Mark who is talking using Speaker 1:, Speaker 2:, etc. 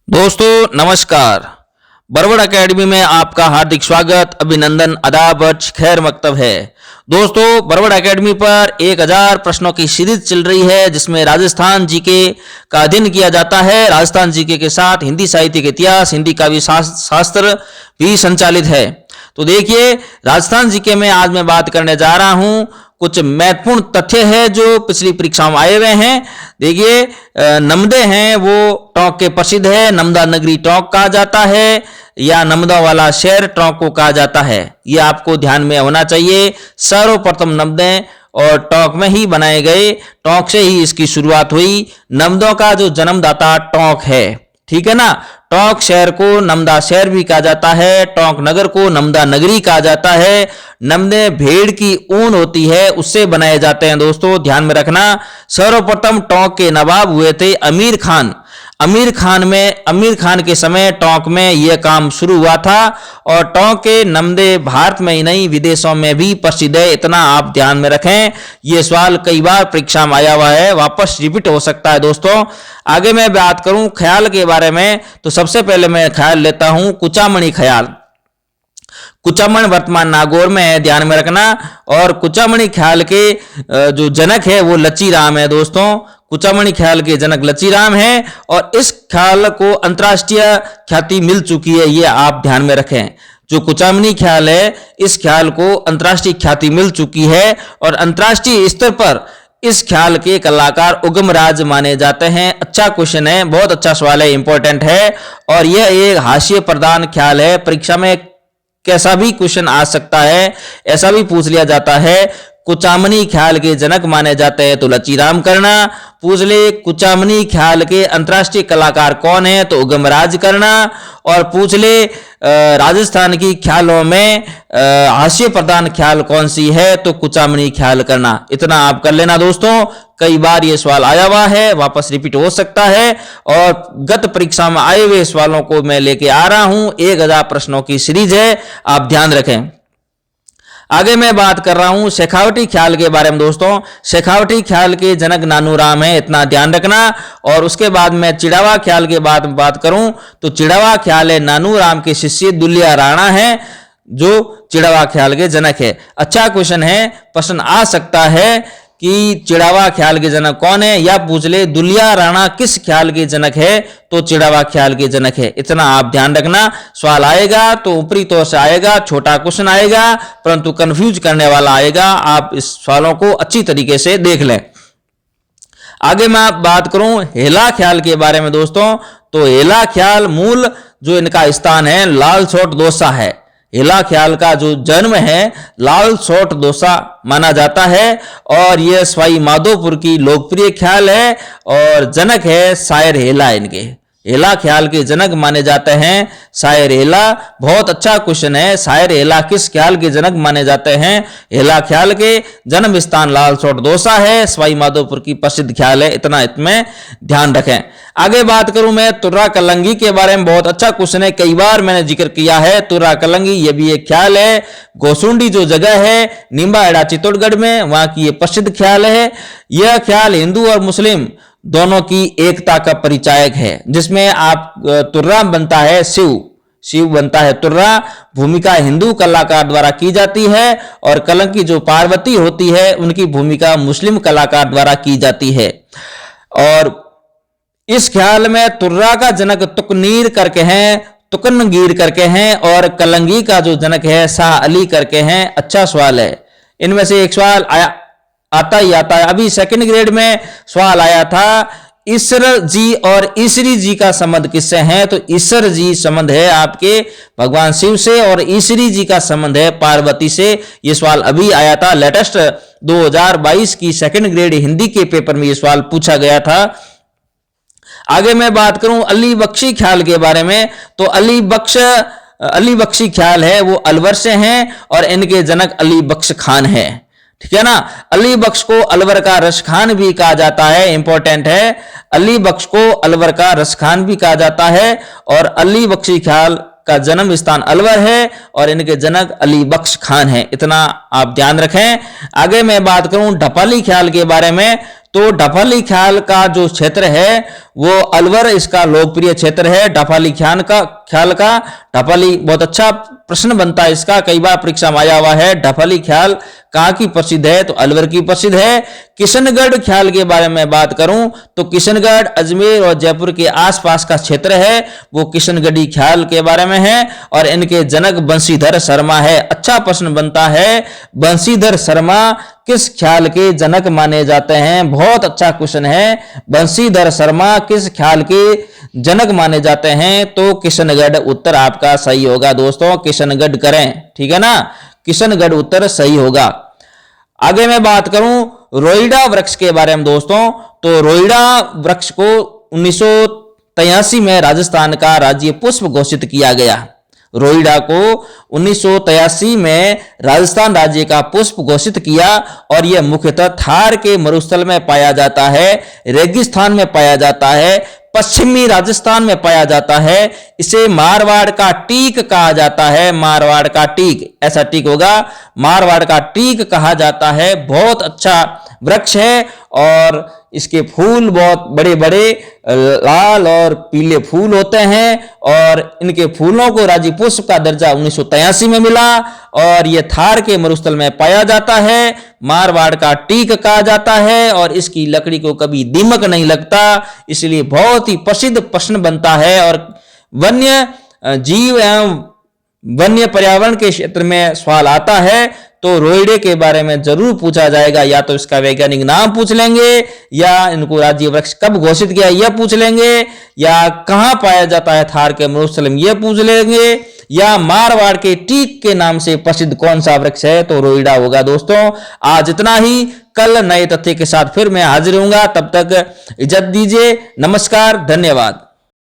Speaker 1: दोस्तों नमस्कार। बरबड़ एकेडमी में आपका हार्दिक स्वागत, अभिनंदन, आदाब, खैर मकतब है। दोस्तों बरबड़ एकेडमी पर 1000 प्रश्नों की सीरीज चल रही है जिसमें राजस्थान जीके का अध्ययन किया जाता है। राजस्थान जीके के साथ हिंदी साहित्य के इतिहास, हिंदी काव्य शास्त्र भी संचालित है। तो देखिए राजस्थान जीके में आज मैं बात करने जा रहा हूं, कुछ महत्वपूर्ण तथ्य है जो पिछली परीक्षा में आए हुए हैं। देखिए नमदे हैं वो टोंक के प्रसिद्ध है, नमदा नगरी टोंक कहा जाता है या नमदा वाला शहर टोंक को कहा जाता है, ये आपको ध्यान में होना चाहिए। सर्वप्रथम नमदे और टोंक में ही बनाए गए, टोंक से ही इसकी शुरुआत हुई। नमदों का जो जन्मदाता टोंक है, ठीक है ना। टोंक शहर को नमदा शहर भी कहा जाता है, टोंक नगर को नमदा नगरी कहा जाता है। नमदे भेड़ की ऊन होती है उससे बनाए जाते हैं। दोस्तों ध्यान में रखना, सर्वप्रथम टोंक के नवाब हुए थे अमीर खान। अमीर खान के समय टोंक में यह काम शुरू हुआ था और टोंक के नमदे भारत में ही नहीं विदेशों में भी प्रसिद्ध है, इतना आप ध्यान में रखें। यह सवाल कई बार परीक्षा में आया हुआ है, वापस रिपीट हो सकता है। दोस्तों आगे मैं बात करूं ख्याल के बारे में, तो सबसे पहले मैं ख्याल लेता हूं कुचामणी ख्याल। कुचामण वर्तमान नागौर में है, ध्यान में रखना। और कुचामणी ख्याल के जो जनक है वो लचीराम है। दोस्तों कुचामणी ख्याल के जनक लचीराम है और इस ख्याल को अंतर्राष्ट्रीय ख्याति मिल चुकी है, ये आप ध्यान में रखें। जो कुचामणी ख्याल है इस ख्याल को अंतर्राष्ट्रीय ख्याति मिल चुकी है और अंतर्राष्ट्रीय स्तर पर इस ख्याल के कलाकार उगमराज माने जाते हैं। अच्छा क्वेश्चन है, बहुत अच्छा सवाल है, इंपॉर्टेंट है और यह एक हास्य प्रधान ख्याल है। परीक्षा में कैसा भी क्वेश्चन आ सकता है, ऐसा भी पूछ लिया जाता है। कुचामणी ख्याल के जनक माने जाते हैं तो लचीराम करना। पूछ ले कुचामणी ख्याल के अंतर्राष्ट्रीय कलाकार कौन है तो उगमराज करना। और पूछ ले राजस्थान की ख्यालों में हास्य प्रधान ख्याल कौन सी है तो कुचामणी ख्याल करना। इतना आप कर लेना दोस्तों, कई बार ये सवाल आया हुआ है, वापस रिपीट हो सकता है और गत परीक्षा में आए हुए सवालों को मैं लेके आ रहा हूं। 1000 प्रश्नों की सीरीज है, आप ध्यान रखें। आगे मैं बात कर रहा हूं शेखावटी ख्याल के बारे में। दोस्तों शेखावटी ख्याल के जनक नानूराम है, इतना ध्यान रखना। और उसके बाद मैं चिड़ावा ख्याल के बाद में बात करूं तो चिड़ावा ख्याल है नानूराम के शिष्य दुलिया राणा है जो चिड़ावा ख्याल के जनक है। अच्छा क्वेश्चन है, प्रश्न आ सकता है कि चिड़ावा ख्याल के जनक कौन है, या पूछ ले दुलिया राणा किस ख्याल के जनक है तो चिड़ावा ख्याल के जनक है। इतना आप ध्यान रखना, सवाल आएगा तो ऊपरी तौर से आएगा, छोटा क्वेश्चन आएगा परंतु कंफ्यूज करने वाला आएगा। आप इस सवालों को अच्छी तरीके से देख लें। आगे मैं बात करूं हेला ख्याल के बारे में। दोस्तों तो हेला ख्याल मूल जो इनका स्थान है लालसोट दौसा है। हेला ख्याल का जो जन्म है लालसोट दौसा माना जाता है और यह सवाई माधोपुर की लोकप्रिय ख्याल है और जनक है शायर हेला। इनके हेला ख्याल के जनक माने जाते हैं शायर हेला। बहुत अच्छा क्वेश्चन है, शायर हेला किस ख्याल के जनक माने जाते हैं। हेला ख्याल के जन्म स्थान लालसोट दौसा है, सवाई माधोपुर की प्रसिद्ध ख्याल है, इतना इसमें ध्यान रखें। आगे बात करूं मैं तुर्रा कलंगी के बारे में। बहुत अच्छा क्वेश्चन है, कई बार मैंने जिक्र किया है। तुर्रा कलंगी ये भी एक ख्याल है। गोसुंडी जो जगह है निम्बाहेड़ा चित्तौड़गढ़ में, वहां की ये प्रसिद्ध ख्याल है। यह ख्याल हिंदू और मुस्लिम दोनों की एकता का परिचायक है, जिसमें आप तुर्रा बनता है शिव बनता है तुर्रा। भूमिका हिंदू कलाकार द्वारा की जाती है और कलंकी जो पार्वती होती है उनकी भूमिका मुस्लिम कलाकार द्वारा की जाती है। और इस ख्याल में तुर्रा का जनक तुकनीर करके हैं, तुकनगीर करके हैं और कलंगी का जो जनक है शाह अली करके हैं। अच्छा सवाल है, इनमें से एक सवाल आता ही आता है। अभी सेकंड ग्रेड में सवाल आया था ईसर जी और ईसरी जी का संबंध किससे है तो ईसर जी संबंध है आपके भगवान शिव से और ईसरी जी का संबंध है पार्वती से। यह सवाल अभी आया था, लेटेस्ट 2022 की सेकंड ग्रेड हिंदी के पेपर में यह सवाल पूछा गया था। आगे मैं बात करूं अली बख्शी ख्याल के बारे में, तो अली बख्शी ख्याल है वो अलवर से हैं और इनके जनक अली बख्श खान है, ठीक है ना। अली बख्श को अलवर का रस खान भी कहा जाता है, इंपॉर्टेंट है। अली बख्श को अलवर का रस खान भी कहा जाता है और अली बख्शी ख्याल का जन्म स्थान अलवर है और इनके जनक अली बख्श खान है। इतना आप ध्यान रखें। आगे मैं बात करूं ढपाली ख्याल के बारे में, तो ढपाली ख्याल का जो क्षेत्र है वो अलवर इसका लोकप्रिय क्षेत्र है। ढपाली ख्याल का ढपाली बहुत अच्छा प्रश्न बनता है इसका, कई बार परीक्षा में आया हुआ है। ढपाली ख्याल कहाँ की प्रसिद्ध है, तो अलवर की प्रसिद्ध है। किशनगढ़ ख्याल के बारे में बात करूं तो किशनगढ़ अजमेर और जयपुर के आसपास का क्षेत्र है, वो किशनगढ़ी ख्याल के बारे में है और इनके जनक बंशीधर शर्मा है। अच्छा प्रश्न बनता है, बंशीधर शर्मा किस ख्याल के जनक माने जाते हैं? बहुत अच्छा क्वेश्चन है। बंशीधर शर्मा किस ख्याल के जनक माने जाते हैं? तो किशनगढ़ उत्तर आपका सही होगा दोस्तों, किशनगढ़ करें, ठीक है ना, किशनगढ़ उत्तर सही होगा। आगे मैं बात करूं रोइडा वृक्ष के बारे में दोस्तों, तो रोइडा वृक्ष को 1983 में राजस्थान का राज्य पुष्प घोषित किया गया। रोइडा को 1983 में राजस्थान राज्य का पुष्प घोषित किया और यह मुख्यतः थार के मरुस्थल में पाया जाता है, रेगिस्तान में पाया जाता है, पश्चिमी राजस्थान में पाया जाता है। इसे मारवाड़ का टीक कहा जाता है, मारवाड़ का टीक, ऐसा टीक होगा, मारवाड़ का टीक कहा जाता है। बहुत अच्छा वृक्ष है और इसके फूल बहुत बड़े बड़े लाल और पीले फूल होते हैं और इनके फूलों को राज्य पुष्प का दर्जा 1983 में मिला और यह थार के मरुस्थल में पाया जाता है। मारवाड़ का टीक कहा जाता है और इसकी लकड़ी को कभी दीमक नहीं लगता, इसलिए बहुत ही प्रसिद्ध प्रश्न बनता है। और वन्य जीव एवं वन्य पर्यावरण के क्षेत्र में सवाल आता है तो रोइडे के बारे में जरूर पूछा जाएगा, या तो इसका वैज्ञानिक नाम पूछ लेंगे या इनको राज्य वृक्ष कब घोषित किया यह पूछ लेंगे, या कहां पाया जाता है थार के मरुस्थल में यह पूछ लेंगे, या मारवाड़ के टीक के नाम से प्रसिद्ध कौन सा वृक्ष है, तो रोइडा होगा। दोस्तों आज इतना ही, कल नए तथ्य के साथ फिर मैं हाजिर होऊंगा, तब तक इजाजत दीजिए, नमस्कार, धन्यवाद।